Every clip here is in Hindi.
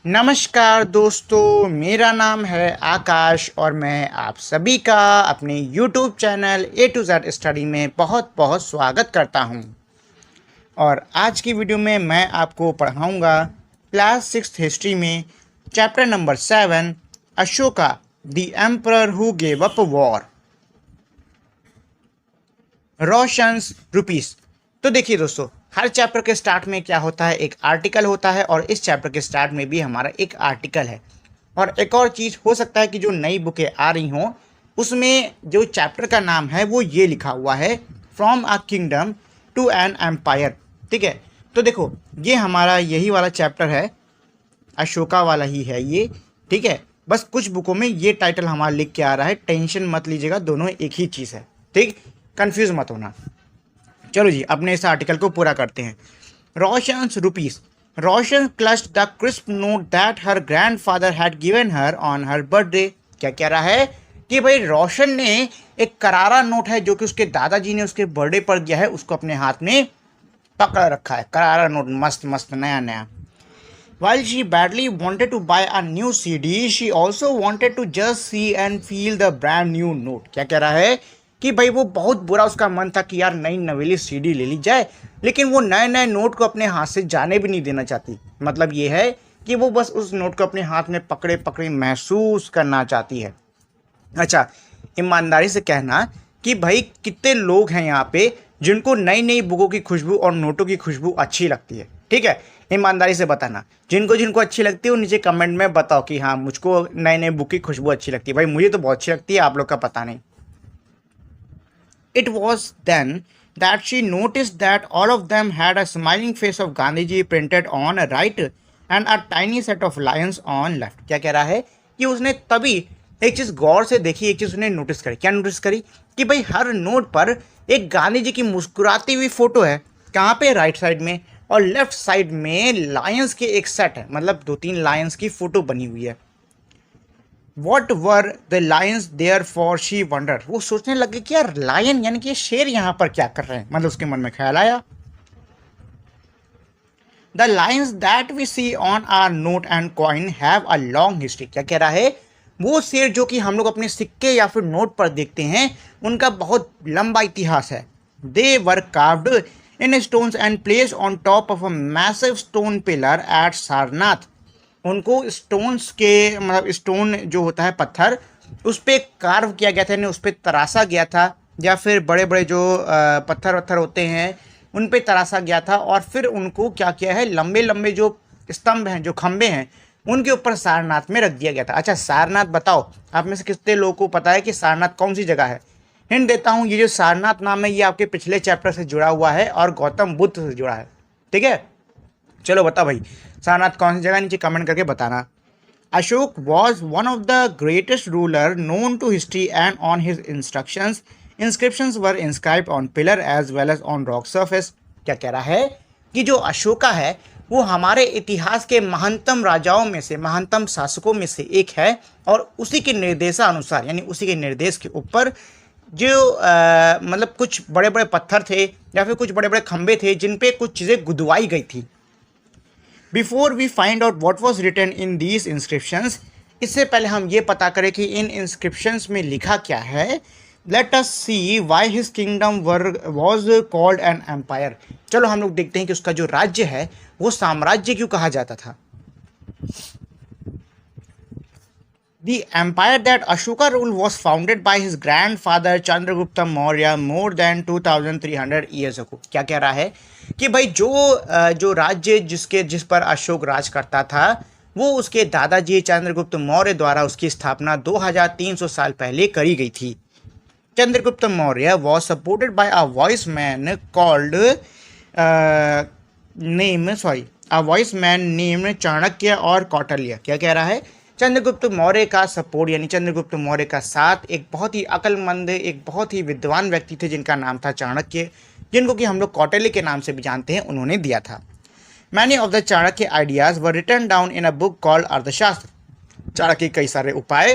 नमस्कार दोस्तों, मेरा नाम है आकाश और मैं आप सभी का अपने YouTube channel A to Z study में बहुत बहुत स्वागत करता हूं। और आज की वीडियो में मैं आपको पढ़ाऊंगा क्लास 6 हिस्ट्री में chapter number 7 Ashoka the emperor who gave up war Roshan's rupees. तो देखिए दोस्तों, हर चैप्टर के स्टार्ट में क्या होता है, एक आर्टिकल होता है और इस चैप्टर के स्टार्ट में भी हमारा एक आर्टिकल है। और एक और चीज़ हो सकता है कि जो नई बुकें आ रही हों उसमें जो चैप्टर का नाम है वो ये लिखा हुआ है, from a kingdom to an empire. ठीक है, तो देखो ये हमारा यही वाला चैप्टर है, अशोका वाला ही है ये। ठीक है, बस कुछ बुकों में ये टाइटल हमारा लिख के आ रहा है, टेंशन मत लीजिएगा, दोनों एक ही चीज़ है। ठीक, कंफ्यूज मत होना। चलो जी, अपने इस आर्टिकल को पूरा करते हैं। Roshan's rupees. Roshan clutched the crisp note that her grandfather had given her on her birthday. क्या कह रहा है कि भाई रोशन ने एक करारा नोट है जो कि उसके दादाजी ने उसके बर्थडे पर दिया है, उसको अपने हाथ में पकड़ रखा है। करारा नोट, मस्त मस्त नया नया। While she badly wanted to buy a new CD, she also wanted to just see and feel the brand new note। क्या कह रहा है कि भाई वो बहुत बुरा उसका मन था कि यार नई नवेली सीडी ले ली जाए, लेकिन वो नए नए नोट को अपने हाथ से जाने भी नहीं देना चाहती। मतलब ये है कि वो बस उस नोट को अपने हाथ में पकड़े पकड़े महसूस करना चाहती है। अच्छा, ईमानदारी से कहना कि भाई कितने लोग हैं यहाँ पे जिनको नई नई बुकों की खुशबू और नोटों की खुशबू अच्छी लगती है। ठीक है, ईमानदारी से बताना, जिनको जिनको अच्छी लगती है वो नीचे कमेंट में बताओ कि हाँ मुझको नए नए बुक की खुशबू अच्छी लगती है। भाई मुझे तो बहुत अच्छी लगती है, आप लोग का पता नहीं। It was then that she noticed that all of them had a smiling face of Gandhiji printed on a right and a tiny set of lions on left। क्या कह रहा है कि उसने तभी एक चीज गौर से देखी, एक चीज उसने नोटिस करी। क्या नोटिस करी कि भाई हर नोट पर एक गांधी जी की मुस्कुराती हुई फोटो है। कहाँ पे? राइट साइड में। और लेफ्ट साइड में लायंस के एक सेट है, मतलब 2-3 लायंस की फोटो बनी हुई है। What were the lions there for? She wondered। वो सोचने लगे कि यार लायन यानी कि शेर यहाँ पर क्या कर रहे हैं, मतलब उसके मन में ख्याल आया। The lions that we see on our note and coin have a long history। क्या कह रहा है? वो शेर जो कि हम लोग अपने सिक्के या फिर नोट पर देखते हैं उनका बहुत लंबा इतिहास है। They were carved in stones and placed on top of a massive stone pillar at Sarnath. उनको स्टोन्स के, मतलब स्टोन जो होता है पत्थर, उस पर कार्व किया गया था, यानी उस पर तराशा गया था, या फिर बड़े बड़े जो पत्थर वत्थर होते हैं उन पे तराशा गया था। और फिर उनको क्या किया है, लंबे लंबे जो स्तंभ हैं, जो खंबे हैं, उनके ऊपर सारनाथ में रख दिया गया था। अच्छा, सारनाथ बताओ आप में से कितने लोगों को पता है कि सारनाथ कौन सी जगह है? हिंट देता हूँ, ये जो सारनाथ नाम है ये आपके पिछले चैप्टर से जुड़ा हुआ है और गौतम बुद्ध से जुड़ा है। ठीक है, चलो बताओ भाई सारनाथ कौन सी जगह, नीचे कमेंट करके बताना। Ashok was one of the greatest ruler known to history and on his instructions inscriptions were inscribed on pillar as well as on rock surface. क्या कह रहा है कि जो अशोका है वो हमारे इतिहास के महानतम राजाओं में से, महानतम शासकों में से एक है, और उसी के निर्देशानुसार यानी उसी के निर्देश के ऊपर जो मतलब कुछ बड़े बड़े पत्थर थे या फिर कुछ बड़े बड़े खंबे थे जिन पे कुछ चीज़ें गुदवाई गई थी। Before we find out what was written in these inscriptions, इससे पहले हम ये पता करें कि इन इंस्क्रिप्शंस में लिखा क्या है, let us see why his kingdom was called an empire. चलो हम लोग देखते हैं कि उसका जो राज्य है वो साम्राज्य क्यों कहा जाता था। The empire that Ashoka ruled was founded by his grandfather Chandragupta Maurya more than 2300 years ago। क्या कह रहा है कि भाई जो राज्य जिस पर अशोक राज करता था वो उसके दादाजी चंद्रगुप्त मौर्य द्वारा उसकी स्थापना 2300 साल पहले करी गई थी। Chandragupta Maurya was supported by a wise man called named Chanakya और कौटिल्य। क्या कह रहा है? चंद्रगुप्त मौर्य का सपोर्ट यानी चंद्रगुप्त मौर्य का साथ एक बहुत ही अक्लमंद, एक बहुत ही विद्वान व्यक्ति थे जिनका नाम था चाणक्य, जिनको कि हम लोग कौटिल्य के नाम से भी जानते हैं, उन्होंने दिया था। Many of the Chanakya ideas were written down in a book called Arthashastra. Chanakya कई सारे उपाय,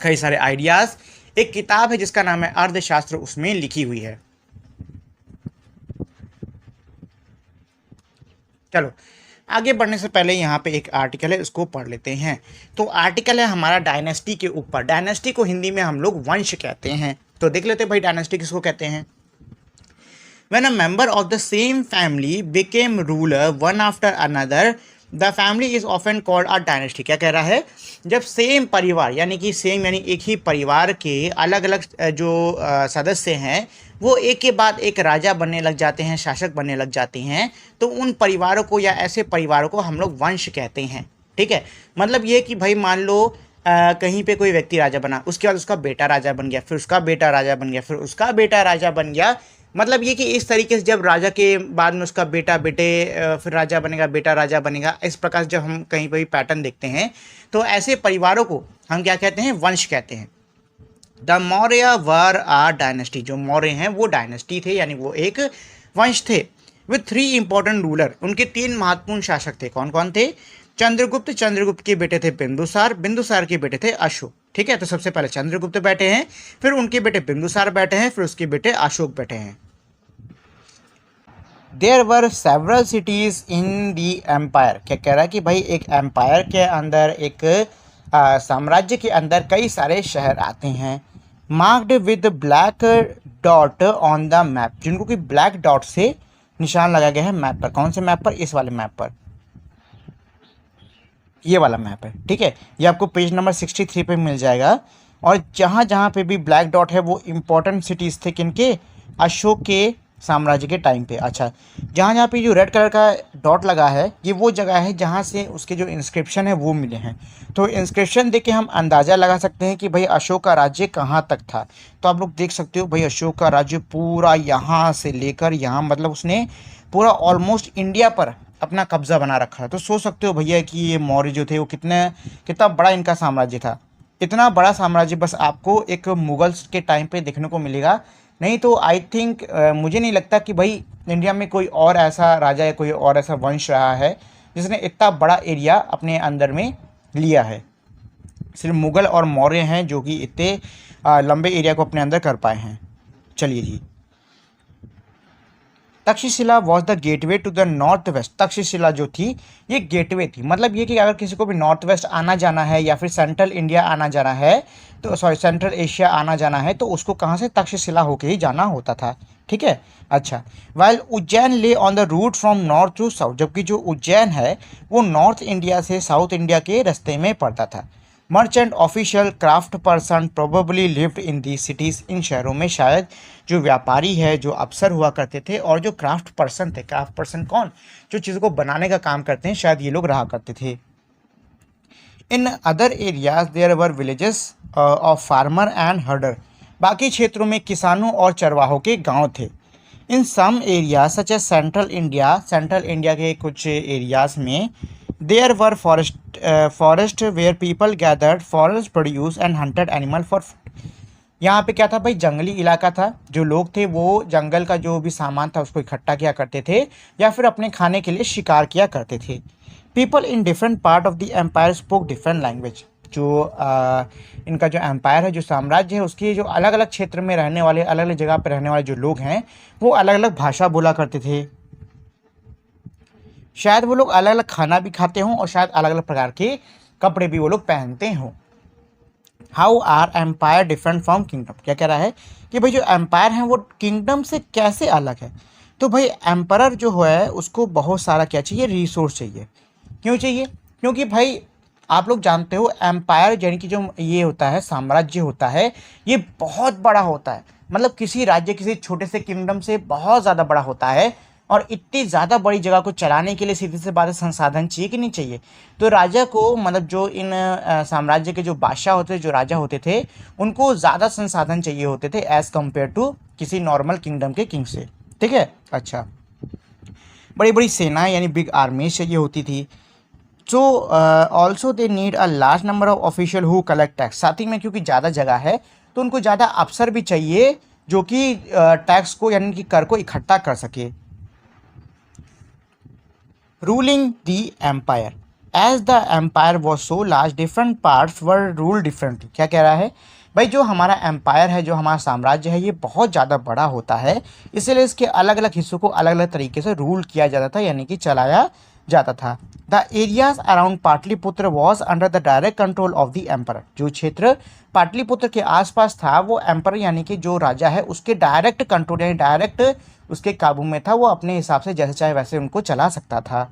कई सारे आइडियाज, एक किताब है जिसका नाम है अर्थशास्त्र, उसमें लिखी हुई है। चलो, आगे बढ़ने से पहले यहाँ पे एक आर्टिकल है, उसको पढ़ लेते हैं। तो आर्टिकल है हमारा डायनेस्टी के ऊपर। डायनेस्टी को हिंदी में हम लोग वंश कहते हैं। तो देख लेते हैं भाई डायनेस्टी किसको कहते हैं। When a member of the same family became ruler one after another, the family is often called a dynasty। क्या कह रहा है, जब सेम परिवार यानी कि सेम यानी एक ही परिवार के अलग अलग जो सदस्य हैं वो एक के बाद एक राजा बनने लग जाते हैं, शासक बनने लग जाते हैं, तो उन परिवारों को या ऐसे परिवारों को हम लोग वंश कहते हैं। ठीक है, मतलब ये कि भाई मान लो कहीं पे कोई व्यक्ति राजा बना, उसके बाद उसका बेटा राजा बन गया, फिर उसका बेटा राजा बन गया, फिर उसका बेटा राजा बन गया। मतलब ये कि इस तरीके से जब राजा के बाद में उसका बेटा बेटे फिर राजा बनेगा, बेटा राजा बनेगा, इस प्रकार से जब हम कहीं पर भी पैटर्न देखते हैं तो ऐसे परिवारों को हम क्या कहते हैं, वंश कहते हैं। The Maurya were a dynasty, जो मौर्य हैं वो डायनेस्टी थे यानी वो एक वंश थे। विथ 3 इंपॉर्टेंट रूलर, उनके 3 महत्वपूर्ण शासक थे। कौन कौन थे? चंद्रगुप्त, चंद्रगुप्त के बेटे थे बिंदुसार, बिंदुसार के बेटे थे अशोक। ठीक है, तो सबसे पहले चंद्रगुप्त बैठे हैं, फिर उनके बेटे बिंदुसार बैठे हैं, फिर उसके बेटे अशोक बैठे हैं। There were several cities in the empire. क्या कह रहा है कि भाई एक एम्पायर के अंदर, एक साम्राज्य के अंदर कई सारे शहर आते हैं। Marked with black dot on the map, जिनको कि ब्लैक डॉट से निशान लगाया गया है मैप पर। कौन से मैप पर? इस वाले मैप पर, ये वाला मैप है। ठीक है, ये आपको पेज नंबर 63 पे मिल जाएगा। और जहाँ जहाँ पे भी ब्लैक डॉट है वो इम्पोर्टेंट सिटीज़ थे किनके? अशोक के साम्राज्य के टाइम पे। अच्छा, जहाँ जहाँ पे जो रेड कलर का डॉट लगा है ये वो जगह है जहाँ से उसके जो इंस्क्रिप्शन है वो मिले हैं। तो इंस्क्रिप्शन देख के हम अंदाज़ा लगा सकते हैं कि भाई अशोक का राज्य कहाँ तक था। तो आप लोग देख सकते हो भाई अशोक का राज्य पूरा यहाँ से लेकर यहाँ, मतलब उसने पूरा ऑलमोस्ट इंडिया पर अपना कब्जा बना रखा है। तो सोच सकते हो भैया कि ये मौर्य जो थे वो कितना बड़ा इनका साम्राज्य था। इतना बड़ा साम्राज्य बस आपको एक मुगल्स के टाइम पे देखने को मिलेगा, नहीं तो आई थिंक मुझे नहीं लगता कि भाई इंडिया में कोई और ऐसा राजा या कोई और ऐसा वंश रहा है जिसने इतना बड़ा एरिया अपने अंदर में लिया है। सिर्फ मुगल और मौर्य हैं जो कि इतने लंबे एरिया को अपने अंदर कर पाए हैं। चलिए जी, Taxila was the gateway to the north west. Taxila जो थी ये गेटवे थी, मतलब ये कि अगर किसी को भी नॉर्थ वेस्ट आना जाना है या फिर सेंट्रल इंडिया आना जाना है तो सेंट्रल एशिया आना जाना है तो उसको कहाँ से? तक्षशिला होके ही जाना होता था। ठीक है, अच्छा। While Ujjain lay on the route from north to south, जबकि जो उज्जैन है वो नॉर्थ इंडिया से साउथ इंडिया के रास्ते में पड़ता था। Merchant, official, craft person probably lived in the cities, इन शहरों में शायद जो व्यापारी है, जो अफसर हुआ करते थे, और जो क्राफ्ट पर्सन थे। क्राफ्ट पर्सन कौन? जो चीज़ों को बनाने का काम करते हैं, शायद ये लोग रहा करते थे। In other areas there were villages of farmer and herder, बाकी क्षेत्रों में किसानों और चरवाहों के गांव थे। In some area such as central India के कुछ एरियाज में there were forest where people gathered forest produce and hunted animal for food. यहाँ पे क्या था भाई? जंगली इलाका था। जो लोग थे वो जंगल का जो भी सामान था उसको इकट्ठा किया करते थे या फिर अपने खाने के लिए शिकार किया करते थे। People in different part of the empire spoke different language. जो इनका जो एम्पायर है, जो साम्राज्य है, उसके जो अलग अलग क्षेत्र में रहने वाले, अलग अलग जगह पर रहने वाले जो लोग हैं वो अलग अलग भाषा बोला करते थे। शायद वो लोग अलग अलग खाना भी खाते हों और शायद अलग अलग प्रकार के कपड़े भी वो लोग पहनते हों। How are empire different from kingdom. क्या कह रहा है कि भाई जो एम्पायर हैं वो किंगडम से कैसे अलग है? तो भाई एम्परर जो है उसको बहुत सारा क्या चाहिए? रिसोर्स चाहिए। क्यों चाहिए? क्योंकि भाई आप लोग जानते हो एम्पायर यानी कि जो ये होता है साम्राज्य होता है ये बहुत बड़ा होता है। मतलब किसी राज्य, किसी छोटे से किंगडम से बहुत ज़्यादा बड़ा होता है। और इतनी ज़्यादा बड़ी जगह को चलाने के लिए सीधे से बात संसाधन चाहिए कि नहीं चाहिए? तो राजा को, मतलब जो इन साम्राज्य के जो बादशाह होते, जो राजा होते थे, उनको ज़्यादा संसाधन चाहिए होते थे एज़ कम्पेयर टू किसी नॉर्मल किंगडम के किंग से। ठीक है, अच्छा। बड़ी बड़ी सेनाएं यानी बिग आर्मीज चाहिए होती थी। So also they need a large number of official who collect tax. साथ ही में क्योंकि ज़्यादा जगह है तो उनको ज़्यादा अफसर भी चाहिए जो कि टैक्स को यानी कि कर को इकट्ठा कर सके। Ruling the empire, as the empire was so large different parts were rule differently. क्या कह रहा है भाई? जो हमारा एम्पायर है, जो हमारा साम्राज्य है, ये बहुत ज़्यादा बड़ा होता है, इसलिए इसके अलग अलग हिस्सों को अलग अलग तरीके से रूल किया जाता था यानी कि चलाया जाता था। The areas around Pataliputra was under the direct control of the emperor. जो क्षेत्र पाटलिपुत्र के आसपास था वो एम्पर यानी कि जो राजा है उसके डायरेक्ट कंट्रोल यानी डायरेक्ट उसके काबू में था। वो अपने हिसाब से जैसे चाहे वैसे उनको चला सकता था।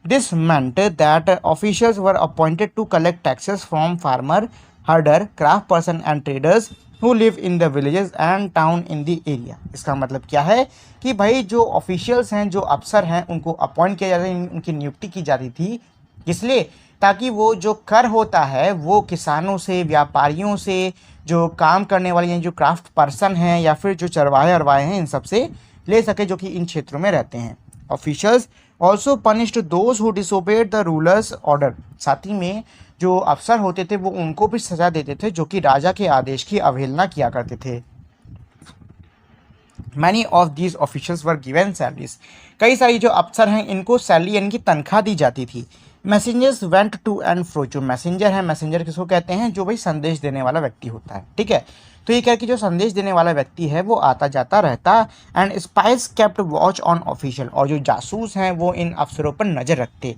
This meant that officials were appointed to collect taxes from farmer, herder, craft person and traders who live in the villages and town in the area। इसका मतलब क्या है कि भाई जो ऑफिशियल्स हैं, जो अफसर हैं, उनको अपॉइंट किया जाता है, उनकी नियुक्ति की जाती थी। इसलिए ताकि वो जो कर होता है वो किसानों से, व्यापारियों से, जो काम करने वाले हैं, जो क्राफ्ट पर्सन हैं या फिर जो चरवाहे अरवाहे हैं, इन सब से ले सके जो कि इन क्षेत्रों में रहते हैं। Officials also punished those who disobeyed the rulers order. साथ ही में जो अफसर होते थे वो उनको भी सजा देते थे जो कि राजा के आदेश की अवहेलना किया करते थे। Many of these officials were given salaries. कई सारी जो अफसर हैं इनको सैलरी यानी कि तनख्वाह दी जाती थी। Messengers went to and fro. जो मैसेंजर है, मैसेंजर किसको कहते हैं? जो भाई संदेश देने वाला व्यक्ति होता है, ठीक है। तो ये कह कि जो संदेश देने वाला व्यक्ति है वो आता जाता रहता। And spice kept watch on official. और जो जासूस हैं वो इन अफसरों पर नजर रखते।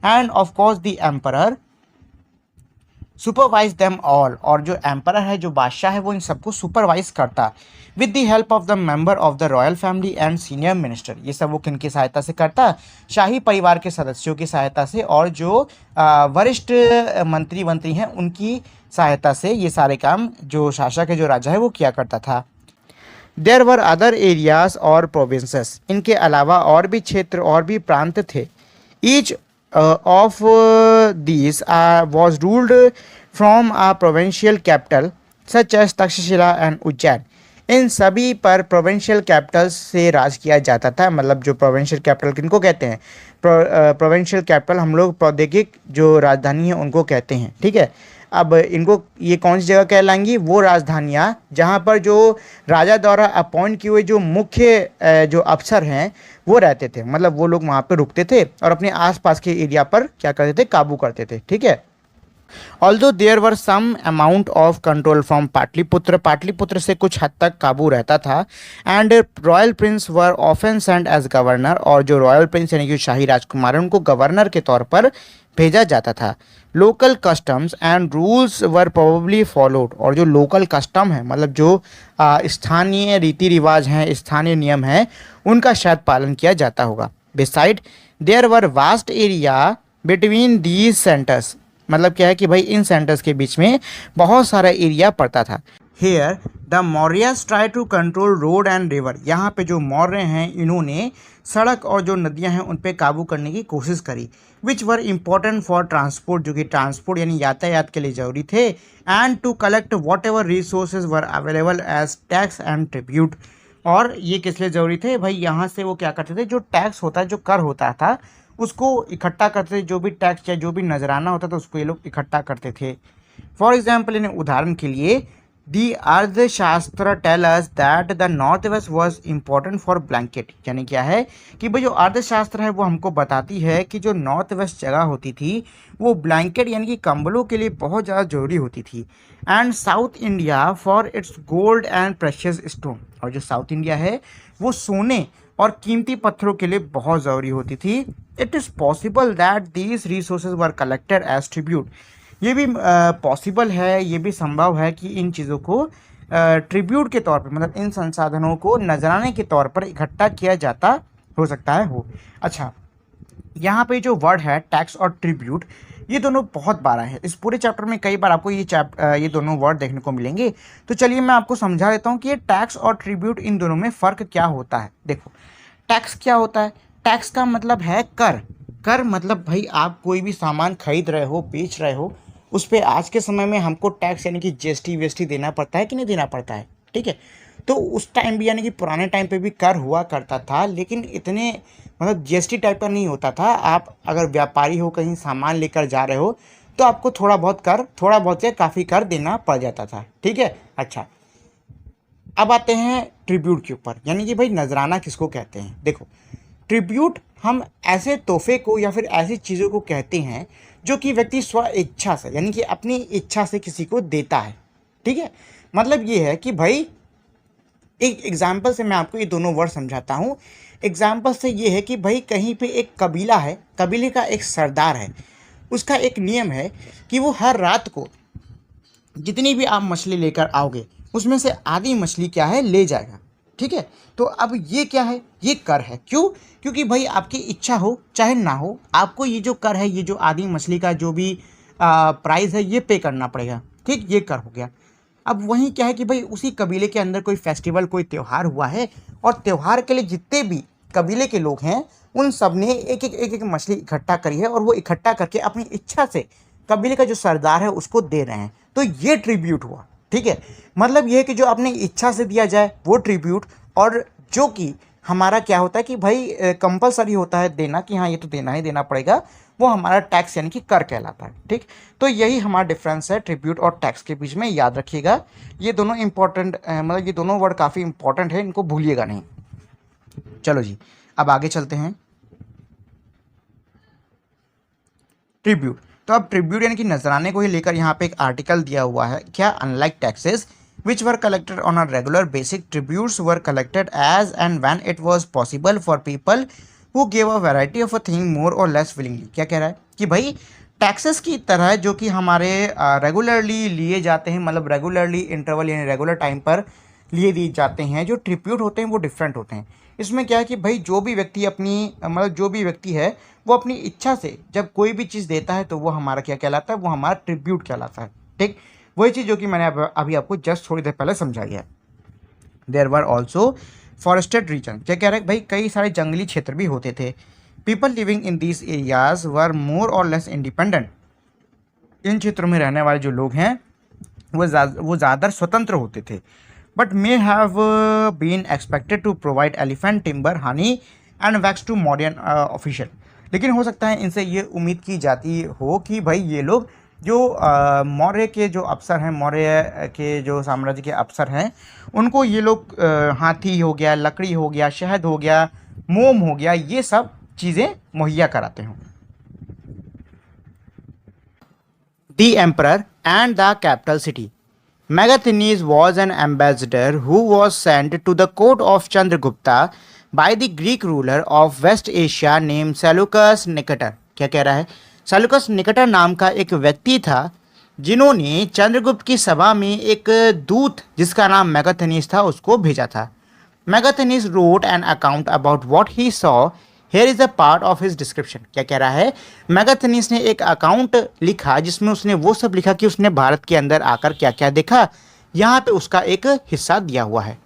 End of course the emperor supervise them all. और जो एम्परर है, जो बादशाह है, वो इन सबको सुपरवाइज करता। With the help of the member of the royal family and senior minister. ये सब वो किन की सहायता से करता? शाही परिवार के सदस्यों की सहायता से और जो वरिष्ठ मंत्री हैं उनकी सहायता से ये सारे काम जो शासक है, जो राजा है, वो किया करता था। देयर वर अदर एरियाज और प्रोविंसेस। इनके अलावा और भी क्षेत्र और भी प्रांत थे। Each of these was ruled from a provincial capital such as Taxila and Ujjain. इन सभी पर प्रोविंशियल कैपिटल से राज किया जाता था। मतलब जो प्रोविंशियल कैपिटल किनको कहते हैं? प्रोविंशियल कैपिटल हम लोग प्रौद्योगिक जो राजधानी है उनको कहते हैं, ठीक है। अब इनको ये कौन सी जगह कहलाएंगी? वो राजधानियाँ जहाँ पर जो राजा द्वारा अपॉइंट किए हुए जो मुख्य जो अफसर हैं वो रहते थे। मतलब वो लोग वहाँ पे रुकते थे और अपने आसपास के एरिया पर क्या करते थे? काबू करते थे, ठीक है। Although there were some amount of control from Pataliputra. Pataliputra से कुछ हद तक काबू रहता था। And royal prince were often send as governor. और जो रॉयल प्रिंस यानी कि शाही राजकुमार हैं उनको गवर्नर के तौर पर भेजा जाता था। Local customs and rules were probably followed. और जो लोकल कस्टम है, मतलब जो स्थानीय रीति रिवाज हैं, स्थानीय नियम हैं, उनका शायद पालन किया जाता होगा। Besides there were vast area between these centres. मतलब क्या है कि भाई इन सेंटर्स के बीच में बहुत सारा एरिया पड़ता था। Here the Mauryas try to control road and river. यहाँ पे जो मौर्य हैं इन्होंने सड़क और जो नदियाँ हैं उन पे काबू करने की कोशिश करी। Which were important for transport, जो कि ट्रांसपोर्ट यानी यातायात के लिए जरूरी थे। And to collect whatever resources were available as tax and tribute. और ये किस लिए ज़रूरी थे भाई? यहाँ से वो क्या करते थे, जो टैक्स होता है, जो कर होता था, उसको इकट्ठा करते थे। जो भी टैक्स या जो भी नजराना होता था उसको ये लोग इकट्ठा करते थे। फॉर एग्जाम्पल, यानी उदाहरण के लिए, the Arthashastra tell us that the north west was important for blanket. यानी क्या है कि भाई जो अर्थशास्त्र है वो हमको बताती है कि जो नॉर्थ वेस्ट जगह होती थी वो ब्लैंकेट यानी कि कंबलों के लिए बहुत ज़्यादा जरूरी होती थी। And south India for its gold and precious stone. और जो साउथ इंडिया है वो सोने और कीमती पत्थरों के लिए बहुत ज़रूरी होती थी। It is possible that these resources were collected as tribute. ये भी पॉसिबल है, ये भी संभव है कि इन चीज़ों को ट्रिब्यूट के तौर पर, मतलब इन संसाधनों को नजराने के तौर पर इकट्ठा किया जाता हो सकता है हो। अच्छा, यहाँ पे जो वर्ड है टैक्स और ट्रिब्यूट, ये दोनों बहुत बार आए हैं इस पूरे चैप्टर में। कई बार आपको ये दोनों वर्ड देखने को मिलेंगे। तो चलिए मैं आपको समझा देता हूँ कि ये टैक्स और ट्रिब्यूट, इन दोनों में फ़र्क क्या होता है। देखो, टैक्स क्या होता है? टैक्स का मतलब है कर। कर मतलब भाई आप कोई भी सामान खरीद रहे हो, बेच रहे हो, उस पर आज के समय में हमको टैक्स यानी कि जीएसटी वीएसटी देना पड़ता है कि नहीं देना पड़ता है, ठीक है। तो उस टाइम भी यानी कि पुराने टाइम पे भी कर हुआ करता था, लेकिन इतने मतलब जीएसटी टाइप का नहीं होता था। आप अगर व्यापारी हो, कहीं सामान लेकर जा रहे हो, तो आपको थोड़ा बहुत से काफ़ी कर देना पड़ जाता था, ठीक है। अच्छा, अब आते हैं ट्रिब्यूट के ऊपर, यानी कि भाई नजराना किसको कहते हैं। देखो, ट्रिब्यूट हम ऐसे तोहफे को या फिर ऐसी चीज़ों को कहते हैं जो कि व्यक्ति स्व इच्छा से यानी कि अपनी इच्छा से किसी को देता है, ठीक है। मतलब ये है कि भाई एक एग्जाम्पल से मैं आपको ये दोनों वर्ड समझाता हूँ। एग्जाम्पल से ये है कि भाई कहीं पे एक कबीला है, कबीले का एक सरदार है, उसका एक नियम है कि वो हर रात को जितनी भी आप मछली लेकर आओगे उसमें से आधी मछली क्या है ले जाएगा। ठीक है, तो अब ये क्या है, ये कर है। क्यों? क्योंकि भाई आपकी इच्छा हो चाहे ना हो, आपको ये जो कर है, ये जो आधी मछली का जो भी प्राइस है ये पे करना पड़ेगा। ठीक, ये कर हो गया। अब वहीं क्या है कि भाई उसी कबीले के अंदर कोई फेस्टिवल, कोई त्यौहार हुआ है, और त्यौहार के लिए जितने भी कबीले के लोग हैं उन सब ने एक एक मछली इकट्ठा करी है, और वो इकट्ठा करके अपनी इच्छा से कबीले का जो सरदार है उसको दे रहे हैं। तो ये ट्रिब्यूट हुआ। ठीक है, मतलब ये है कि जो अपनी इच्छा से दिया जाए वो ट्रिब्यूट, और जो कि हमारा क्या होता है कि भाई कंपलसरी होता है देना, कि हाँ ये तो देना ही देना पड़ेगा, वो हमारा टैक्स यानी कि कर कहलाता है। ठीक, तो यही हमारा डिफरेंस है ट्रिब्यूट और टैक्स के बीच में, याद रखिएगा। ये दोनों इंपॉर्टेंट, मतलब ये दोनों वर्ड काफ़ी इंपॉर्टेंट है, इनको भूलिएगा नहीं। चलो जी, अब आगे चलते हैं। ट्रिब्यूट, तो अब ट्रिब्यूट यानी कि नजराने को ही लेकर यहाँ पे एक आर्टिकल दिया हुआ है क्या, unlike taxes which were collected on a regular basis, tributes were collected as and when it was possible for people who gave a variety of a thing more or less willingly। क्या कह रहा है कि भाई टैक्सेस की तरह जो कि हमारे रेगुलरली लिए जाते हैं, मतलब रेगुलरली इंटरवल यानी रेगुलर टाइम पर लिए दिए जाते हैं, जो ट्रिब्यूट होते हैं वो डिफरेंट होते हैं। इसमें क्या है कि भाई जो भी व्यक्ति अपनी मतलब जो भी व्यक्ति है वो अपनी इच्छा से जब कोई भी चीज़ देता है तो वो हमारा क्या कहलाता है, वो हमारा ट्रिब्यूट कहलाता है। ठीक, वही चीज़ जो कि मैंने अभी आपको जस्ट थोड़ी देर पहले समझाई है। There were also forested region, क्या कह रहे हैं भाई कई सारे जंगली क्षेत्र भी होते थे। People living in these areas were more or less independent, इन क्षेत्रों में रहने वाले जो लोग हैं वो ज़्यादा स्वतंत्र होते थे। But may have been expected to provide elephant timber, honey and wax to modern official, लेकिन हो सकता है इनसे ये उम्मीद की जाती हो कि भाई ये लोग जो मौर्य के जो अफसर हैं, मौर्य के जो साम्राज्य के अफसर हैं, उनको ये लोग हाथी हो गया, लकड़ी हो गया, शहद हो गया, मोम हो गया, ये सब चीज़ें मुहैया कराते हों। The emperor and the capital city. Megasthenes was an ambassador who was sent to the court of Chandragupta by the Greek ruler of West Asia named Seleucus Nicator। क्या कह रहा है, सेल्यूकस निकटर नाम का एक व्यक्ति था जिन्होंने चंद्रगुप्त की सभा में एक दूत जिसका नाम मेगास्थनीज था उसको भेजा था। Megasthenes wrote an account about what he saw, here is a part of his description. क्या कह रहा है, मेगास्थनीज ने एक अकाउंट लिखा जिसमें उसने वो सब लिखा कि उसने भारत के अंदर आकर क्या क्या देखा, यहाँ पे उसका एक हिस्सा दिया हुआ है।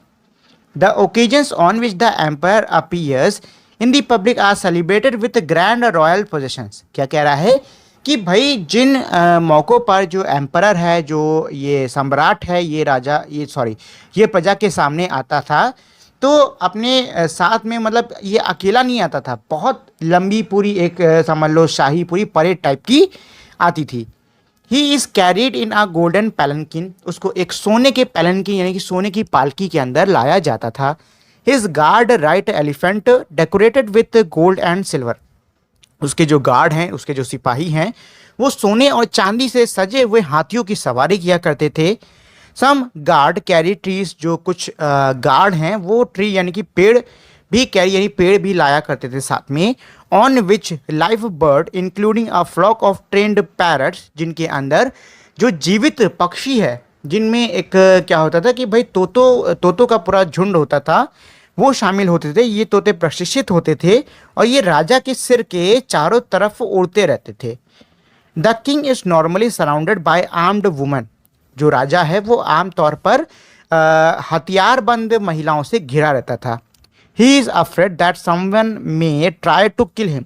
The occasions on which the emperor appears in the public are celebrated with grand royal processions. क्या कह रहा है कि भाई जिन मौक़ों पर जो एम्परर है, जो ये सम्राट है, ये राजा, ये प्रजा के सामने आता था तो अपने साथ में, मतलब ये अकेला नहीं आता था, बहुत लंबी पूरी एक समझ लो शाही पूरी परेड टाइप की आती थी। He is carried in a golden palanquin, उसको एक सोने के पैलनकिन यानी कि सोने की पालकी के अंदर लाया जाता था। His guard right elephant decorated with gold and silver, उसके जो गार्ड हैं, उसके जो सिपाही हैं, वो सोने और चांदी से सजे हुए हाथियों की सवारी किया करते थे। सम गार्ड कैरी ट्रीज, जो कुछ गार्ड हैं वो ट्री यानी कि पेड़ भी कैरी यानी पेड़ भी लाया करते थे साथ में। On which live bird including a flock of trained parrots, जिनके अंदर जो जीवित पक्षी है, जिनमें एक क्या होता था कि भाई तोतों का पूरा झुंड होता था, वो शामिल होते थे। ये तोते प्रशिक्षित होते थे और ये राजा के सिर के चारों तरफ उड़ते रहते थे। The king is normally surrounded by armed women, जो राजा है वो आमतौर पर हथियारबंद महिलाओं से घिरा रहता था। He is afraid that someone may try to kill him,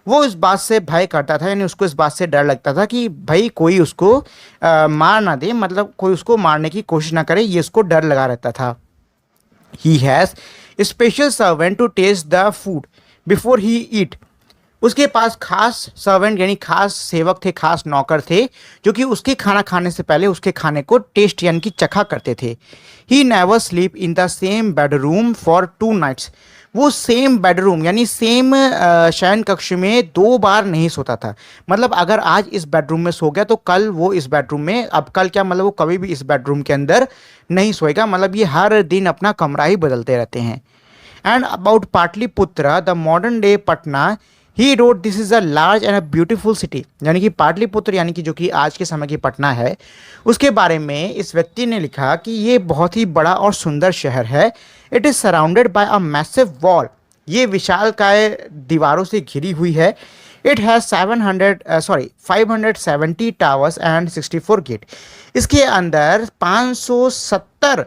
वो इस बात से भय करता था, यानी उसको इस बात से डर लगता था कि भाई कोई उसको मार ना दे, मतलब कोई उसको मारने की कोशिश ना करे, ये उसको डर लगा रहता था। He has special servant to taste the food before he eat, उसके पास खास सर्वेंट यानी खास सेवक थे, खास नौकर थे, जो कि उसके खाना खाने से पहले उसके खाने को टेस्ट यानी कि चखा करते थे। He never sleep in the same bedroom for 2 nights, वो सेम बेडरूम यानी सेम शयन कक्ष में 2 बार नहीं सोता था। मतलब अगर आज इस बेडरूम में सो गया तो कल वो इस बेडरूम में, अब कल क्या मतलब वो कभी भी इस बेडरूम के अंदर नहीं सोएगा, मतलब ये हर दिन अपना कमरा ही बदलते रहते हैं। And about Pataliputra the modern day Patna he road this is a large and a beautiful city, यानी कि पाटलिपुत्र यानी कि जो कि आज के समय की पटना है, उसके बारे में इस व्यक्ति ने लिखा कि ये बहुत ही बड़ा और सुंदर शहर है। It is surrounded by a massive wall, ये विशालकाय दीवारों से घिरी हुई है। It has 570 towers and 64 gate, इसके अंदर 570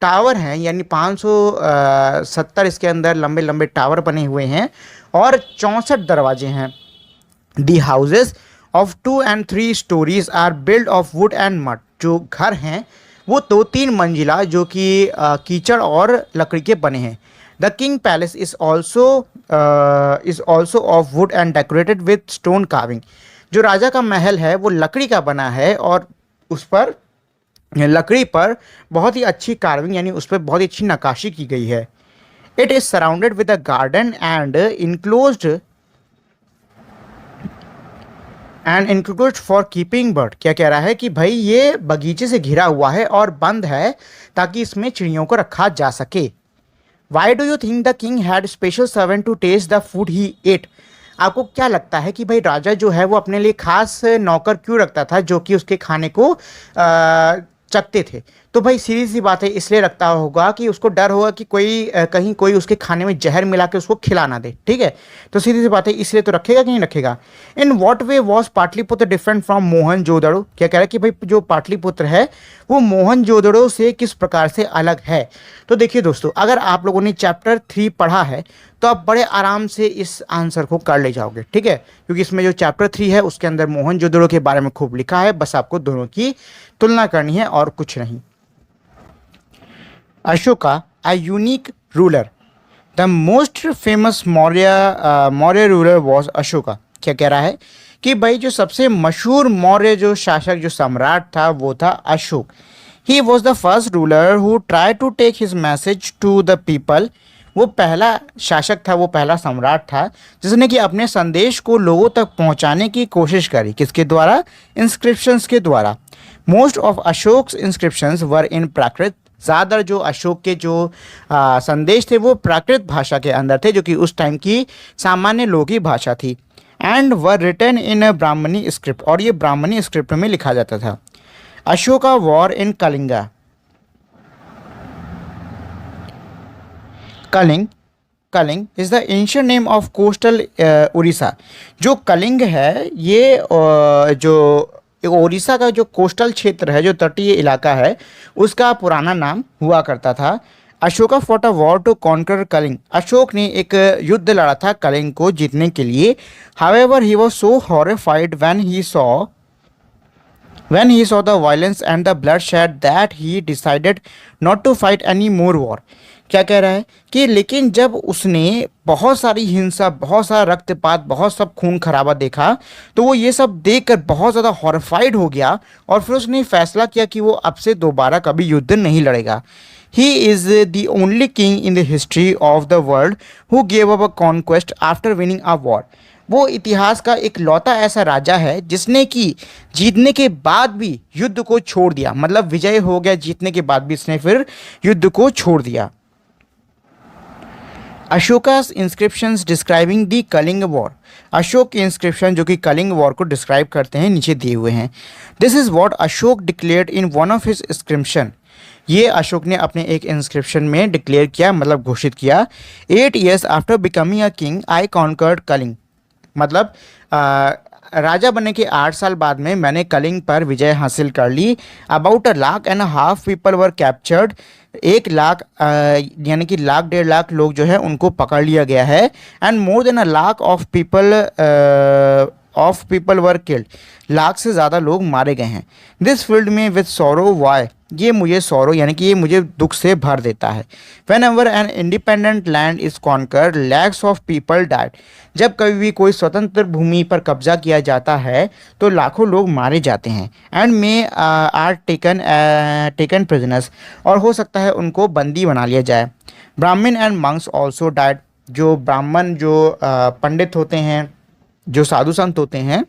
टावर हैं, यानी 570 इसके अंदर लंबे लंबे टावर बने हुए हैं और 64 दरवाजे हैं। The houses of 2 and 3 stories are build of wood and mud, जो घर हैं वो 2-3 मंजिला जो कि कीचड़ और लकड़ी के बने हैं। The king palace is also of wood and decorated with stone carving, जो राजा का महल है वो लकड़ी का बना है और उस पर लकड़ी पर बहुत ही अच्छी कार्विंग यानी उस पर बहुत ही अच्छी नक्काशी की गई है। It is surrounded with a garden and enclosed for keeping bird, क्या कह रहा है कि भाई ये बगीचे से घिरा हुआ है और बंद है ताकि इसमें चिड़ियों को रखा जा सके। Why do you think the king had special servant to taste the food he ate, आपको क्या लगता है कि भाई राजा जो है वो अपने लिए खास नौकर क्यों रखता था जो कि उसके खाने को चखते थे? तो भाई सीधी सी बात है, इसलिए रखता होगा कि उसको डर होगा कि कहीं कोई उसके खाने में जहर मिला के उसको खिला ना दे, ठीक है। तो सीधी सी बात है, इसलिए तो रखेगा कि नहीं रखेगा। In what way was Pataliputra different from Mohenjodaro, क्या कह रहा है कि भाई जो पाटलिपुत्र है वो मोहनजोदड़ो से किस प्रकार से अलग है। तो देखिए दोस्तों, अगर आप लोगों ने चैप्टर 3 पढ़ा है तो आप बड़े आराम से इस आंसर को कर ले जाओगे, ठीक है, क्योंकि इसमें जो चैप्टर 3 है उसके अंदर मोहनजोदड़ो के बारे में खूब लिखा है, बस आपको दोनों की तुलना करनी है और कुछ नहीं। Ashoka a unique ruler, the most famous Maurya ruler was Ashoka, क्या कह रहा है कि भाई जो सबसे मशहूर मौर्य जो शासक जो सम्राट था वो था Ashoka. He was the first ruler who try to take his message to the people, वो पहला शासक था, वो पहला सम्राट था जिसने कि अपने संदेश को लोगों तक पहुंचाने की कोशिश करी, किसके द्वारा? इंस्क्रिप्शंस के द्वारा। मोस्ट ऑफ अशोक्स इंस्क्रिप्शंस वर इन प्राकृत, ज़्यादातर जो अशोक के जो संदेश थे वो प्राकृत भाषा के अंदर थे जो कि उस टाइम की सामान्य लोगों की भाषा थी। And were written in Brahmani script, और ये ब्राह्मणी स्क्रिप्ट में लिखा जाता था। Ashoka war in Kalinga, Kalinga is the ancient name of coastal Orissa, जो कलिंग है ये जो उड़ीसा का जो कोस्टल क्षेत्र है, जो तटीय इलाका है, उसका पुराना नाम हुआ करता था। Ashoka fought a war to conquer Kalinga, Ashok ने एक युद्ध लड़ा था कलिंग को जीतने के लिए। However he was so horrified when he saw the violence and the bloodshed that he decided not to fight any more war, क्या कह रहा है कि लेकिन जब उसने बहुत सारी हिंसा, बहुत सारा रक्तपात, बहुत सब खून खराबा देखा तो वो ये सब देखकर बहुत ज़्यादा हॉरिफाइड हो गया और फिर उसने फैसला किया कि वो अब से दोबारा कभी युद्ध नहीं लड़ेगा। He is the only king in the history of the world who gave up a conquest after winning a war, वो इतिहास का एक लौता ऐसा राजा है जिसने कि जीतने के बाद भी युद्ध को छोड़ दिया, मतलब विजय हो गया जीतने के बाद भी इसने फिर युद्ध को छोड़ दिया। अशोकास इंस्क्रिप्शंस डिस्क्राइबिंग दी कलिंग वॉर, अशोक के इंस्क्रिप्शन जो कि कलिंग वॉर को डिस्क्राइब करते हैं नीचे दिए हुए हैं। This is what Ashok declared in one of his inscription, ये अशोक ने अपने एक इंस्क्रिप्शन में डिक्लेयर किया, मतलब घोषित किया। 8 years after becoming a king I conquered Kalinga, मतलब राजा बनने के 8 साल बाद में मैंने कलिंग पर विजय हासिल कर ली। About 1.5 lakh people were captured, 1 lakh यानी कि 1.5 लाख लोग जो है उनको पकड़ लिया गया है। And more than 1 lakh of people were killed, lakh से ज़्यादा लोग मारे गए हैं। दिस फील्ड में विद सौरो वाई, ये मुझे सौरो यानी कि ये मुझे दुख से भर देता है। When ever an independent land is conquer lakhs of people died, जब कभी भी कोई स्वतंत्र भूमि पर कब्जा किया जाता है तो लाखों लोग मारे जाते हैं। And many are taken prisoners, और हो सकता है उनको बंदी बना लिया जाए। ब्राह्मण एंड मंक्स ऑल्सो डाइड, जो ब्राह्मण जो पंडित होते हैं, जो साधु संत होते हैं,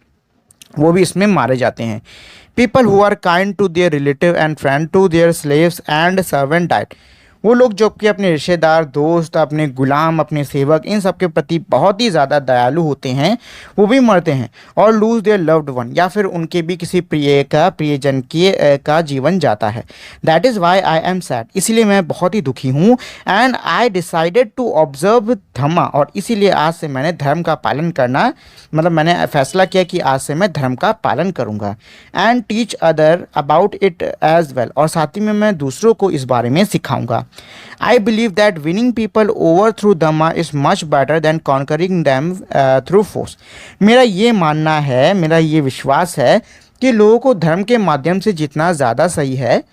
वो भी इसमें मारे जाते हैं। People who are kind to their relative and friend to their slaves and servant died, वो लोग जो कि अपने रिश्तेदार, दोस्त, अपने गुलाम, अपने सेवक, इन सब के प्रति बहुत ही ज़्यादा दयालु होते हैं, वो भी मरते हैं और लूज देयर लव्ड वन, या फिर उनके भी किसी प्रियजन का जीवन जाता है। That is why I am sad, इसीलिए मैं बहुत ही दुखी हूँ। And I decided to observe dhamma, और इसीलिए आज से मैंने धर्म का पालन करना, मतलब मैंने फैसला किया कि आज से मैं धर्म का पालन करूँगा। And teach other about it as well, और साथ ही में मैं दूसरों को इस बारे में सिखाऊंगा। I believe that winning people over through Dhamma is much better than conquering them through force. मेरा ये मानना है, मेरा ये विश्वास है कि लोगों को धर्म के माध्यम से जितना ज़्यादा सही है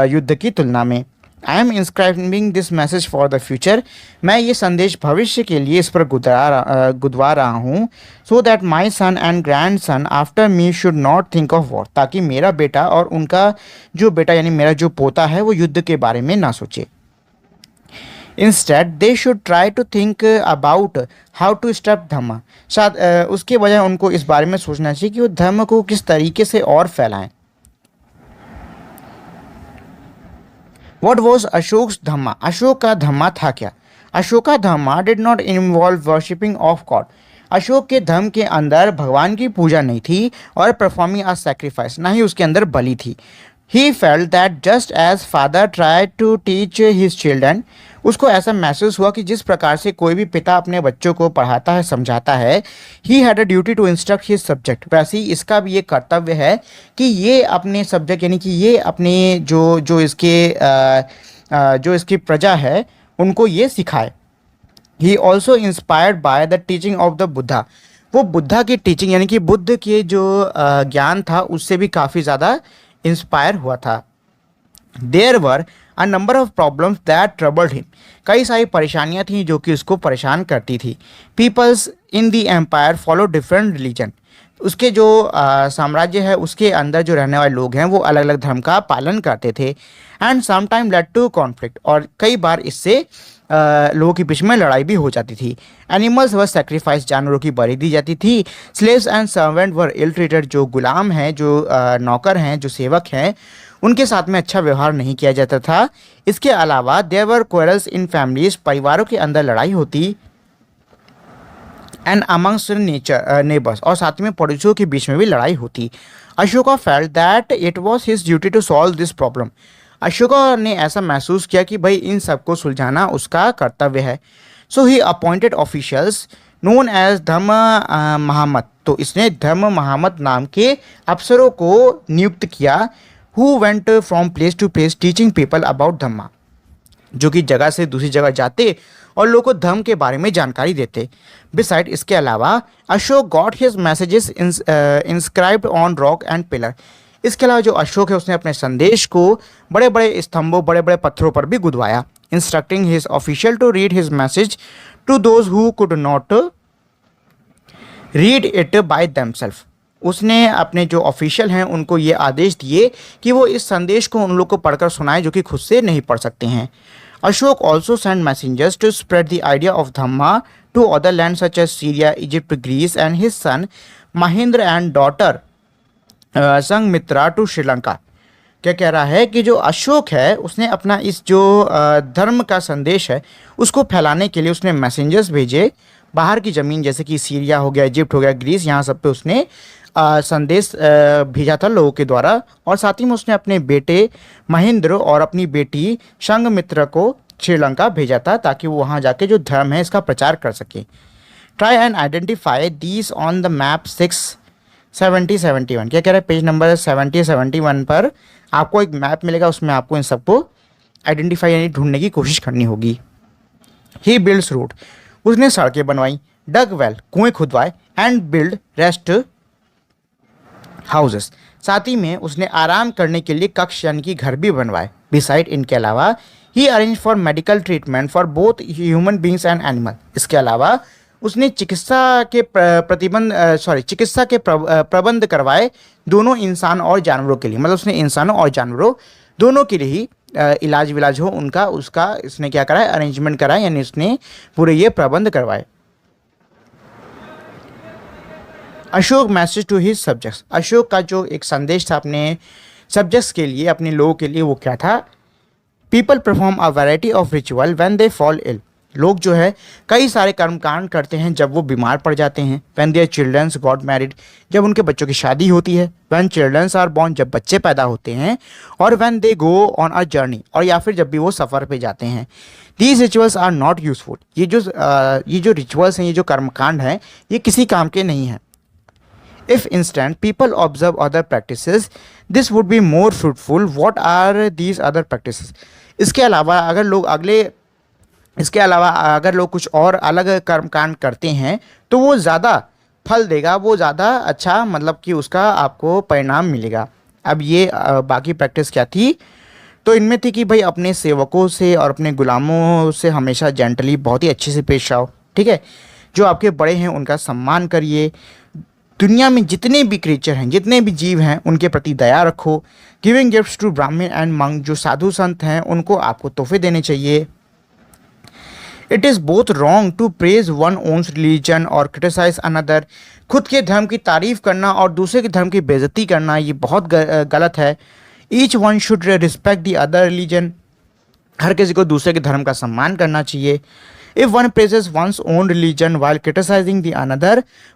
युद्ध की तुलना में। I am inscribing this message for the future, मैं ये संदेश भविष्य के लिए इस पर गुदवा रहा हूँ। So that my son and grandson after me should not think of war, ताकि मेरा बेटा और उनका जो बेटा यानी मेरा जो पोता है वो युद्ध के बारे में ना सोचे। Instead they should try to think about how to stop dhamma, शायद उसके बजाय उनको इस बारे में सोचना चाहिए कि वो धर्म को किस तरीके से और फैलाएं। What was अशोक धम्मा? अशोक का धम्मा था क्या? Ashoka dhamma did not involve worshipping of god. Ashok के धर्म के अंदर भगवान की पूजा नहीं थी और परफॉर्मिंग अ सैक्रिफाइस, ना ही उसके अंदर बलि थी। He felt that just as father try to teach his children, उसको ऐसा महसूस हुआ कि जिस प्रकार से कोई भी पिता अपने बच्चों को पढ़ाता है, समझाता है, he had a duty to instruct his subject, वैसे ही इसका भी ये कर्तव्य है कि ये अपने सब्जेक्ट यानी कि ये अपने जो इसकी प्रजा है उनको ये सिखाए। He also inspired by the teaching of the Buddha, वो बुद्धा की टीचिंग यानी कि बुद्ध के जो ज्ञान था उससे भी काफ़ी ज़्यादा इंस्पायर हुआ था। There were a number of problems that troubled him, कई सारी परेशानियां थीं जो कि उसको परेशान करती थी। Peoples in the empire follow different religion, उसके जो साम्राज्य है उसके अंदर जो रहने वाले लोग हैं वो अलग अलग धर्म का पालन करते थे। And sometime led to conflict, और कई बार इससे लोगों के बीच में लड़ाई भी हो जाती थी। एनिमल्स वर सेक्रीफाइस, जानवरों की बलि दी जाती थी। Slaves and servant were ill treated, जो गुलाम हैं, जो नौकर हैं, जो सेवक हैं, उनके साथ में अच्छा व्यवहार नहीं किया जाता था। इसके अलावा there were quarrels in families, परिवारों के अंदर लड़ाई होती। एंड अमंग्स नेबर्स, और साथ में पड़ोसियों के बीच में भी लड़ाई होती। Ashoka felt that it was his duty to solve this problem, Ashoka ने ऐसा महसूस किया कि भाई इन सबको सुलझाना उसका कर्तव्य है। So he appointed officials known as dharma mahamatta, तो इसने धर्म महामत नाम के अफसरों को नियुक्त किया। Who went from place to place teaching people about dhamma, जो कि जगह से दूसरी जगह जाते और लोगों को धर्म के बारे में जानकारी देते। बिसाइड, इसके अलावा Ashok got his messages inscribed on rock and pillar, इसके अलावा जो अशोक है उसने अपने संदेश को बड़े बड़े स्तंभों, बड़े बड़े पत्थरों पर भी गुदवाया। Instructing his official to read his message to those who could not read it by themself, उसने अपने जो ऑफिशियल हैं उनको ये आदेश दिए कि वो इस संदेश को उन लोग को पढ़कर सुनाएं जो कि खुद से नहीं पढ़ सकते हैं। Ashok also sent messengers to spread the idea of dhamma to other land such as Syria, Egypt, Greece and his son Mahendra and daughter Sanghamitra to Sri Lanka. क्या कह रहा है कि जो अशोक है उसने अपना इस जो धर्म का संदेश है उसको फैलाने के लिए उसने मैसेंजर्स भेजे बाहर की ज़मीन, जैसे कि सीरिया हो गया, इजिप्ट हो गया, ग्रीस, यहाँ सब पे उसने संदेश भेजा था लोगों के द्वारा। और साथ ही में उसने अपने बेटे महेंद्र और अपनी बेटी संघमित्रा को श्रीलंका भेजा था ताकि वो वहाँ जाके जो धर्म है इसका प्रचार कर सके। Try and identify these on the map 670-71, क्या कह रहा है, पेज नंबर 70-71 पर आपको एक मैप मिलेगा, उसमें आपको इन सबको आइडेंटिफाई यानी ढूंढने की कोशिश करनी होगी। ही बिल्ड्स रोड, उसने सड़कें बनवाई। डग वेल, कुएं खुदवाए। एंड बिल्ड रेस्ट हाउसेस, साथ ही में उसने आराम करने के लिए कक्ष यानी कि घर भी बनवाए। बिसाइड, इनके अलावा he arrange for medical treatment for both human beings and animal, इसके अलावा उसने चिकित्सा के प्रबंध करवाए दोनों इंसान और जानवरों के लिए, मतलब उसने इंसानों और जानवरों दोनों के लिए ही इलाज विलाज हो उनका, उसका इसने क्या करा है, अरेंजमेंट करा है, यानी उसने पूरे ये प्रबंध करवाए। Ashok message to his subjects, Ashok का जो एक संदेश था अपने सब्जेक्ट्स के लिए, अपने लोगों के लिए, वो क्या था, people perform a variety of ritual when they fall ill. लोग जो है कई सारे कर्मकांड करते हैं जब वो बीमार पड़ जाते हैं। When their childrens got married, जब उनके बच्चों की शादी होती है। व्हेन चिल्ड्रंस आर बॉर्न, जब बच्चे पैदा होते हैं। और when they go on a journey, और या फिर जब भी वो सफ़र पे जाते हैं। These rituals are not useful, ये जो रिचुअल्स हैं, ये जो कर्मकांड हैं, ये किसी काम के नहीं हैं। If instead people observe other practices, this would be more fruitful. What are these other practices? इसके अलावा अगर लोग कुछ और अलग कर्मकांड करते हैं तो वो ज़्यादा फल देगा, वो ज़्यादा अच्छा मतलब कि उसका आपको परिणाम मिलेगा। अब ये बाकी प्रैक्टिस क्या थी? तो इनमें थी कि भाई अपने सेवकों से और अपने गुलामों से हमेशा जेंटली, बहुत ही अच्छे से पेश आओ, ठीक है। जो आपके बड़े हैं उनका सम्मान करिए। दुनिया में जितने भी क्रिएचर हैं, जितने भी जीव हैं, उनके प्रति दया रखो। Giving gifts to Brahman and monk, जो साधु संत हैं उनको आपको तोहफे देने चाहिए। It is both wrong to praise one owns religion और क्रिटिसाइज अनदर, खुद के धर्म की तारीफ करना और दूसरे के धर्म की बेइज्जती करना ये बहुत गलत है। Each one should respect the other religion, हर किसी को दूसरे के धर्म का सम्मान करना चाहिए। If one praises one's own religion while criticizing the another,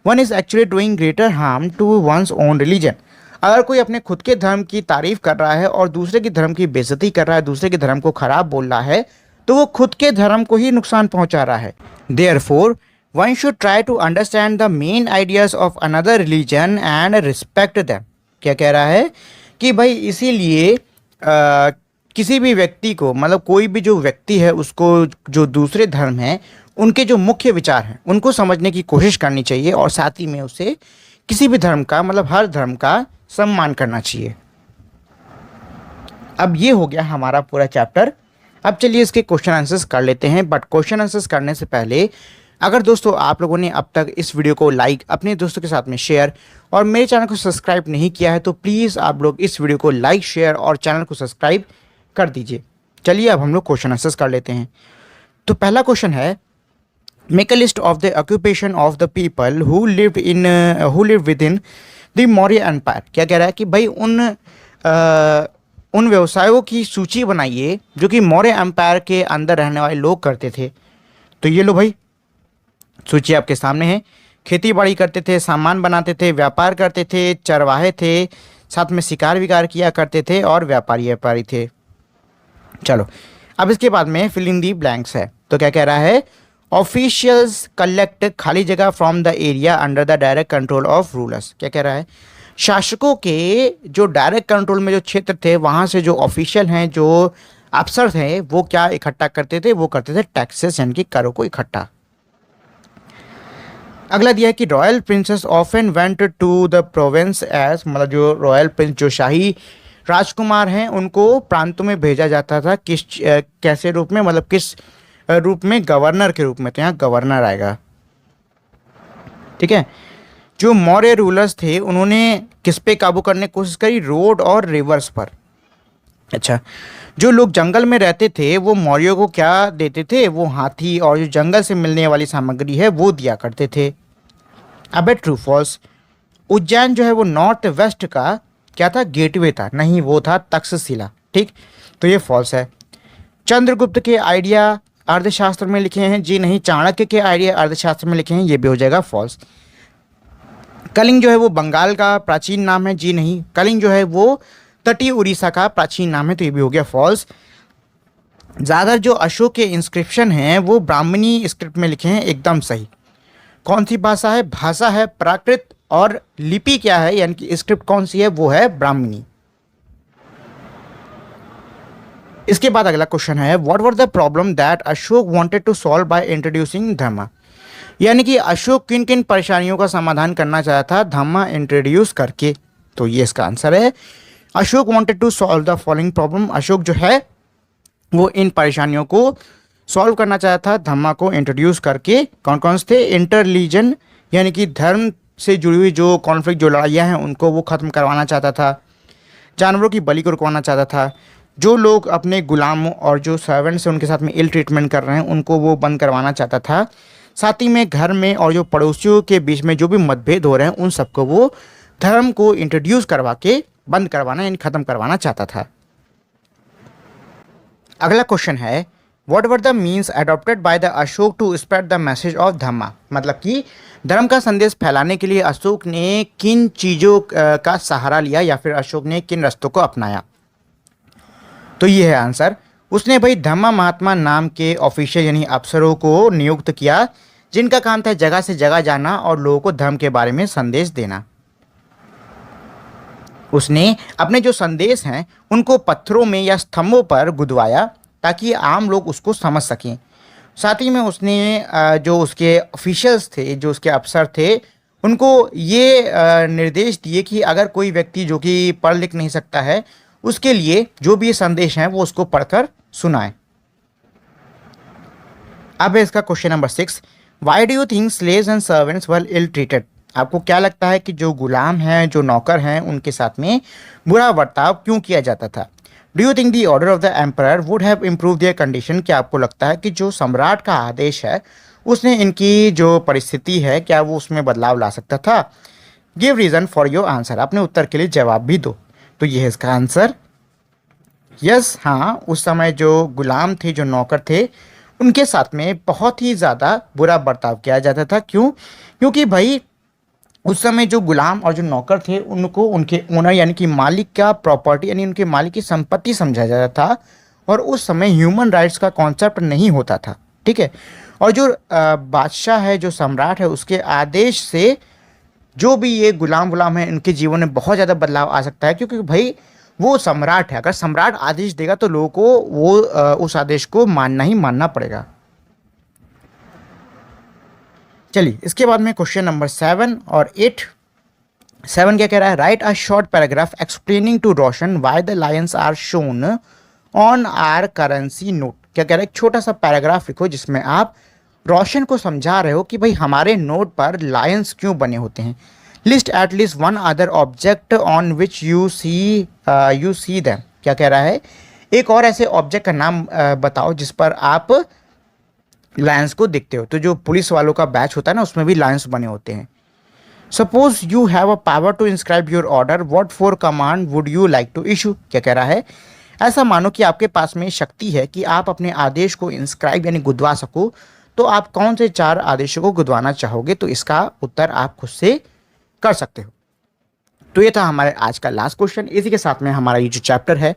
one is actually doing greater harm to one's own religion. अगर कोई अपने खुद के धर्म की तारीफ कर रहा है और दूसरे के धर्म की बेइज्जती कर रहा है, दूसरे के धर्म को खराब बोल रहा है, तो वो खुद के धर्म को ही नुकसान पहुंचा रहा है। Therefore, one should try to understand the main ideas of another religion and respect them. क्या कह रहा है कि भाई इसीलिए किसी भी व्यक्ति को, मतलब कोई भी जो व्यक्ति है उसको, जो दूसरे धर्म हैं उनके जो मुख्य विचार हैं उनको समझने की कोशिश करनी चाहिए और साथ ही में उसे किसी भी धर्म का, मतलब हर धर्म का सम्मान करना चाहिए। अब ये हो गया हमारा पूरा चैप्टर। अब चलिए इसके क्वेश्चन आंसर्स कर लेते हैं। बट क्वेश्चन आंसर्स करने से पहले अगर दोस्तों आप लोगों ने अब तक इस वीडियो को लाइक, अपने दोस्तों के साथ में शेयर और मेरे चैनल को सब्सक्राइब नहीं किया है तो प्लीज़ आप लोग इस वीडियो को लाइक, शेयर और चैनल को सब्सक्राइब कर दीजिए। चलिए अब हम लोग क्वेश्चन आंसर्स कर लेते हैं। तो पहला क्वेश्चन है, make a list of the occupation of the people who live within the Maurya empire. क्या कह रहा है कि भाई उन व्यवसायों की सूची बनाइए जो कि मौर्य एम्पायर के अंदर रहने वाले लोग करते थे। तो ये लो भाई, सूची आपके सामने है। खेती बाड़ी करते थे, सामान बनाते थे, व्यापार करते थे, चरवाहे थे, साथ में शिकार विकार किया करते थे और व्यापारी थे। चलो अब इसके बाद में फिल इन दी ब्लैंक्स है। तो क्या कह रहा है, ऑफिशियल्स कलेक्ट खाली जगह from the area under the direct control of rulers. क्या कह रहा है, शासकों के जो डायरेक्ट कंट्रोल में जो क्षेत्र थे वहाँ से जो ऑफिशियल हैं, जो अफसर थे, वो क्या इकट्ठा करते थे, वो करते थे टैक्सेस यानी कि करों को इकट्ठा। अगला दिया है कि royal princes often went to the province as, मतलब जो रॉयल प्रिंस, जो शाही राजकुमार हैं, उनको प्रांतों में भेजा जाता था। कैसे रूप में, मतलब किस रूप में? गवर्नर के रूप में। तो यहाँ गवर्नर आएगा, ठीक है। जो मौर्य रूलर्स थे उन्होंने किस पे काबू करने की कोशिश करी? रोड और रिवर्स पर। अच्छा, जो लोग जंगल में रहते थे वो मौर्यों को क्या देते थे? वो हाथी और जो जंगल से मिलने वाली सामग्री है वो दिया करते थे। अब ट्रू फॉल्स, उज्जैन जो है वो नॉर्थ वेस्ट का क्या था? गेटवे था। नहीं, वो था तक्षशिला, ठीक। तो ये फॉल्स है। चंद्रगुप्त के आइडिया अर्थशास्त्र में लिखे हैं। जी नहीं। चाणक्य के आइडिया अर्थशास्त्र में लिखे हैं। ये भी हो जाएगा फॉल्स। कलिंग जो है वो बंगाल का प्राचीन नाम है। जी नहीं। कलिंग जो है वो तटीय उड़ीसा का प्राचीन नाम है। तो ये भी हो गया फॉल्स। ज़्यादातर जो अशोक के इंस्क्रिप्शन हैं वो ब्राह्मणी स्क्रिप्ट में लिखे हैं। एकदम सही। कौन सी भाषा है? भाषा है प्राकृत। और लिपि क्या है, यानी कि स्क्रिप्ट कौन सी है? वो है ब्राह्मणी। इसके बाद अगला क्वेश्चन है, what were the problem that Ashok wanted to solve by introducing dhamma. यानी कि अशोक किन किन परेशानियों का समाधान करना चाहता था धम्मा इंट्रोड्यूस करके? तो ये इसका आंसर है, Ashok wanted to solve the following problem. Ashok जो है वो इन परेशानियों को सॉल्व करना चाहता था धम्मा को इंट्रोड्यूस करके। कौन कौन से थे? इंटर रिलीजन, यानी कि धर्म से जुड़ी हुई जो कॉन्फ्लिक्ट, जो लड़ाइयाँ हैं उनको वो ख़त्म करवाना चाहता था। जानवरों की बलि को रुकवाना चाहता था। जो लोग अपने गुलामों और जो सर्वेंट्स हैं उनके साथ में इल ट्रीटमेंट कर रहे हैं उनको वो बंद करवाना चाहता था। साथ ही में घर में और जो पड़ोसियों के बीच में जो भी मतभेद हो रहे हैं उन सबको वो धर्म को इंट्रोड्यूस करवा के बंद करवाना यानी ख़त्म करवाना चाहता था। अगला क्वेश्चन है what were the means adopted by the Ashok to spread the message of dhamma. मतलब कि धर्म का संदेश फैलाने के लिए अशोक ने किन चीज़ों का सहारा लिया या फिर अशोक ने किन रास्तों को अपनाया। तो ये है आंसर। उसने भाई धम्मा महात्मा नाम के ऑफिशियल यानी अफसरों को नियुक्त किया जिनका काम था जगह से जगह जाना और लोगों को धर्म के बारे में संदेश देना। उसने अपने जो संदेश हैं उनको पत्थरों में या स्तंभों पर गुदवाया ताकि आम लोग उसको समझ सकें। साथ ही में उसने जो उसके ऑफिशियल्स थे, जो उसके अफसर थे, उनको ये निर्देश दिए कि अगर कोई व्यक्ति जो कि पढ़ लिख नहीं सकता है उसके लिए जो भी संदेश हैं वो उसको पढ़कर सुनाए। अब है इसका question number 6, why do you think slaves and servants were ill treated. आपको क्या लगता है कि जो गुलाम हैं, जो नौकर हैं, उनके साथ में बुरा बर्ताव क्यों किया जाता था। Do you think the order of the emperor would have improve their condition. क्या आपको लगता है कि जो सम्राट का आदेश है उसने इनकी जो परिस्थिति है क्या वो उसमें बदलाव ला सकता था। Give reason for your answer. अपने उत्तर के लिए जवाब भी दो। तो ये है इसका आंसर। यस, हाँ, उस समय जो गुलाम थे, जो नौकर थे, उनके साथ में बहुत ही ज़्यादा बुरा बर्ताव किया जाता था। क्यों? क्योंकि भाई उस समय जो गुलाम और जो नौकर थे उनको उनके ओनर यानी कि मालिक का प्रॉपर्टी यानी उनके मालिक की संपत्ति समझा जाता था और उस समय ह्यूमन राइट्स का कॉन्सेप्ट नहीं होता था। ठीक है। और जो बादशाह है, जो सम्राट है, उसके आदेश से जो भी ये गुलाम है इनके जीवन में बहुत ज़्यादा बदलाव आ सकता है क्योंकि भाई वो सम्राट है। अगर सम्राट आदेश देगा तो लोगों को वो उस आदेश को मानना ही मानना पड़ेगा। चलिए इसके बाद में क्वेश्चन नंबर 7 और 8। 7 क्या कह रहा है, write a short paragraph explaining to Roshan why the lions are shown on our currency note. क्या कह रहा है, एक छोटा सा पैराग्राफ लिखो जिसमें आप रोशन को समझा रहे हो कि भाई हमारे नोट पर लायंस क्यों बने होते हैं। List at least one other object on which you see them. क्या कह रहा है, एक और ऐसे ऑब्जेक्ट का नाम बताओ जिस पर आप लायंस को देखते हो। तो जो पुलिस वालों का बैच होता है ना उसमें भी लायंस बने होते हैं। Suppose you have a power to inscribe your order, what four command would you like to issue. क्या कह रहा है, ऐसा मानो कि आपके पास में शक्ति है कि आप अपने आदेश को इंस्क्राइब यानी गुदवा सको, तो आप कौन से 4 आदेशों को गुदवाना चाहोगे। तो इसका उत्तर आप खुद से कर सकते हो। तो ये था हमारे आज का लास्ट क्वेश्चन। इसी के साथ में हमारा ये जो चैप्टर है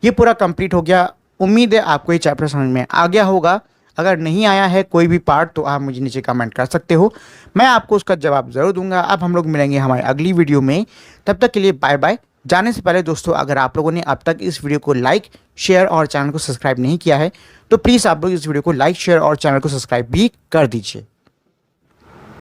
ये पूरा कंप्लीट हो गया। उम्मीद है आपको ये चैप्टर समझ में आ गया होगा। अगर नहीं आया है कोई भी पार्ट तो आप मुझे नीचे कमेंट कर सकते हो, मैं आपको उसका जवाब ज़रूर दूंगा। अब हम लोग मिलेंगे हमारी अगली वीडियो में, तब तक के लिए बाय बाय। जाने से पहले दोस्तों, अगर आप लोगों ने अब तक इस वीडियो को लाइक, शेयर और चैनल को सब्सक्राइब नहीं किया है तो प्लीज़ आप लोग इस वीडियो को लाइक, शेयर और चैनल को सब्सक्राइब भी कर दीजिए।